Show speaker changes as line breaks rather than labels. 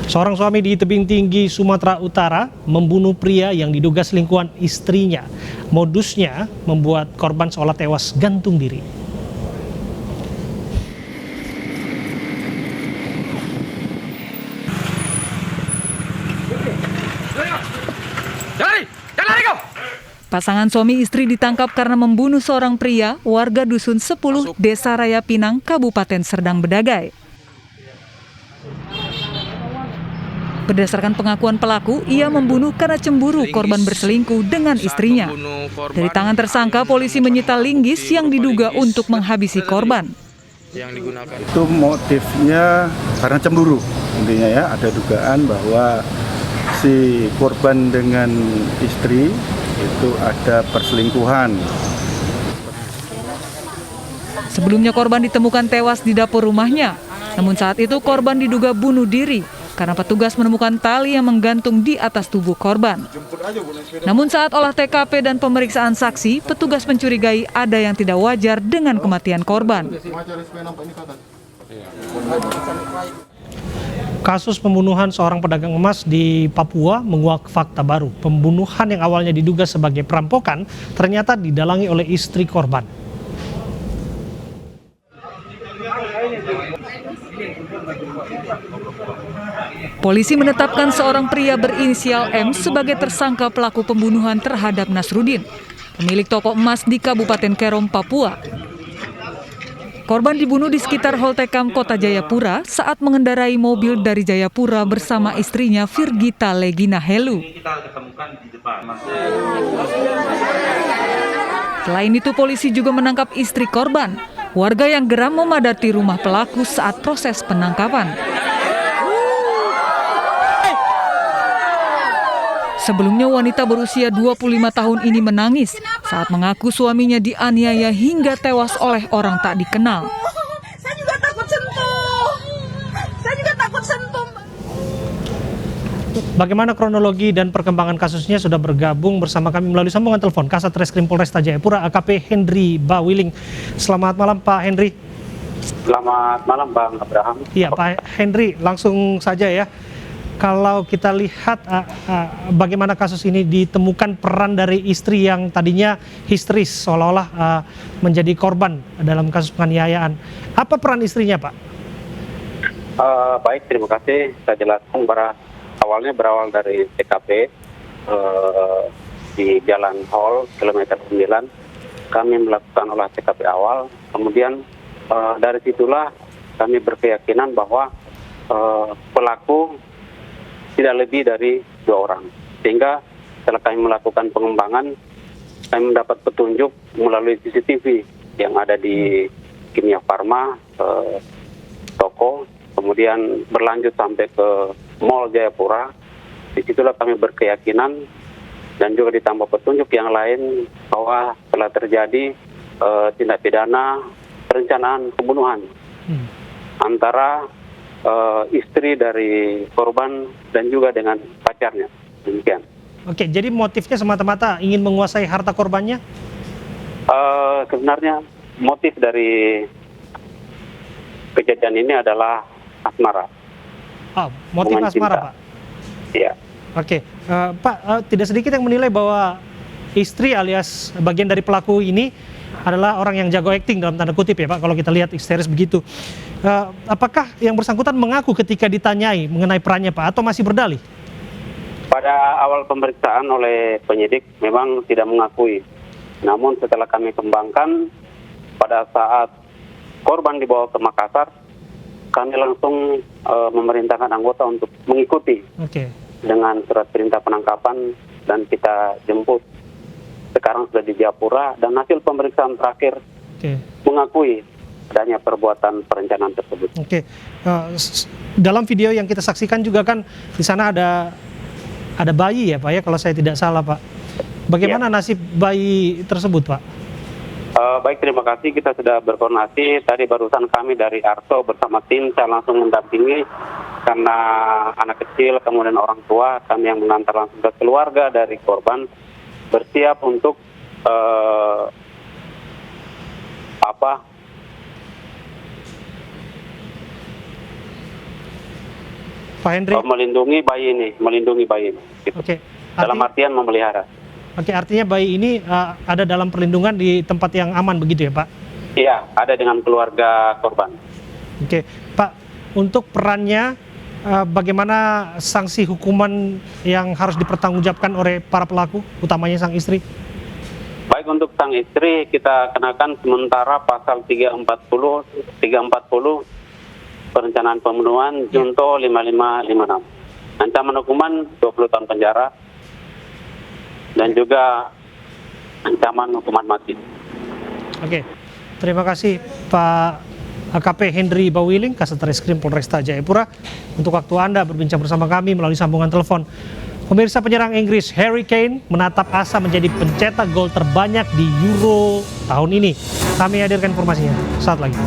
Seorang suami di tebing tinggi Sumatera Utara membunuh pria yang diduga selingkuhan istrinya. Modusnya membuat korban seolah tewas gantung diri.
Pasangan suami istri ditangkap karena membunuh seorang pria warga Dusun 10, Desa Raya Pinang, Kabupaten Serdang Bedagai. Berdasarkan pengakuan pelaku, ia membunuh karena cemburu korban berselingkuh dengan istrinya. Dari tangan tersangka, polisi menyita linggis yang diduga untuk menghabisi korban.
Itu motifnya karena cemburu, intinya ya, ada dugaan bahwa si korban dengan istri itu ada perselingkuhan.
Sebelumnya korban ditemukan tewas di dapur rumahnya. Namun saat itu korban diduga bunuh diri karena petugas menemukan tali yang menggantung di atas tubuh korban. Namun saat olah TKP dan pemeriksaan saksi, petugas mencurigai ada yang tidak wajar dengan kematian korban.
Kasus pembunuhan seorang pedagang emas di Papua menguak fakta baru. Pembunuhan yang awalnya diduga sebagai perampokan ternyata didalangi oleh istri korban.
Polisi menetapkan seorang pria berinisial M sebagai tersangka pelaku pembunuhan terhadap Nasrudin, pemilik toko emas di Kabupaten Kerom, Papua. Korban dibunuh di sekitar Holtekam, Kota Jayapura saat mengendarai mobil dari Jayapura bersama istrinya Virgita Legina Helu. Selain itu, polisi juga menangkap istri korban, warga yang geram memadati rumah pelaku saat proses penangkapan. Sebelumnya wanita berusia 25 tahun ini menangis saat mengaku suaminya dianiaya hingga tewas oleh orang tak dikenal.
Saya juga takut sentuh.
Bagaimana kronologi dan perkembangan kasusnya sudah bergabung bersama kami melalui sambungan telepon Kasat Reskrim Polresta Jayapura AKP Henry Bawiling. Selamat malam Pak Henry.
Selamat malam Bang Abraham.
Iya Pak Henry, langsung saja ya. Kalau kita lihat bagaimana kasus ini ditemukan peran dari istri yang tadinya histeris seolah-olah menjadi korban dalam kasus penganiayaan. Apa peran istrinya Pak?
Baik, terima kasih. Saya jelaskan awalnya berawal dari TKP di Jalan Hall kilometer 9. Kami melakukan olah TKP awal. Kemudian dari situlah kami berkeyakinan bahwa pelaku tidak lebih dari 2 orang. Sehingga setelah kami melakukan pengembangan, kami mendapat petunjuk melalui CCTV yang ada di Kimia Farma, toko, kemudian berlanjut sampai ke Mall Jayapura. Disitulah kami berkeyakinan dan juga ditambah petunjuk yang lain bahwa telah terjadi tindak pidana perencanaan pembunuhan antara istri dari korban dan juga dengan pacarnya. Demikian.
Oke, jadi motifnya semata-mata ingin menguasai harta korbannya?
Sebenarnya motif dari kejadian ini adalah asmara.
Oh, motif asmara Pak?
Iya.
Oke, Pak, tidak sedikit yang menilai bahwa istri alias bagian dari pelaku ini adalah orang yang jago acting dalam tanda kutip ya Pak, kalau kita lihat histeris begitu. Apakah yang bersangkutan mengaku ketika ditanyai mengenai perannya Pak, atau masih berdalih?
Pada awal pemeriksaan oleh penyidik memang tidak mengakui. Namun setelah kami kembangkan, pada saat korban dibawa ke Makassar, kami langsung memerintahkan anggota untuk mengikuti dengan surat perintah penangkapan dan kita jemput. Sekarang sudah di Jayapura dan hasil pemeriksaan terakhir mengakui adanya perbuatan perencanaan tersebut.
Dalam video yang kita saksikan juga kan di sana ada bayi ya Pak ya, kalau saya tidak salah Pak. Bagaimana nasib bayi tersebut Pak?
Baik, terima kasih. Kita sudah berkoordinasi. Tadi barusan kami dari Arso bersama tim, saya langsung mendampingi karena anak kecil, kemudian orang tua, kami yang mengantar langsung ke keluarga dari korban, bersiap untuk
Pak Hendri.
melindungi bayi ini, gitu.
Oke.
Dalam artian memelihara.
Oke, artinya bayi ini ada dalam perlindungan di tempat yang aman begitu ya, Pak?
Iya, ada dengan keluarga korban.
Oke, Pak, untuk perannya bagaimana sanksi hukuman yang harus dipertanggungjawabkan oleh para pelaku, utamanya sang istri?
Baik, untuk sang istri kita kenakan sementara pasal 340 perencanaan pembunuhan junto 5556. Ancaman hukuman 20 tahun penjara dan juga ancaman hukuman mati.
Oke, terima kasih Pak AKP Hendri Bawiling, Kasat Reskrim Polresta Jayapura, untuk waktu Anda berbincang bersama kami melalui sambungan telepon. Pemirsa, penyerang Inggris Harry Kane menatap asa menjadi pencetak gol terbanyak di Euro tahun ini. Kami hadirkan informasinya saat lagi.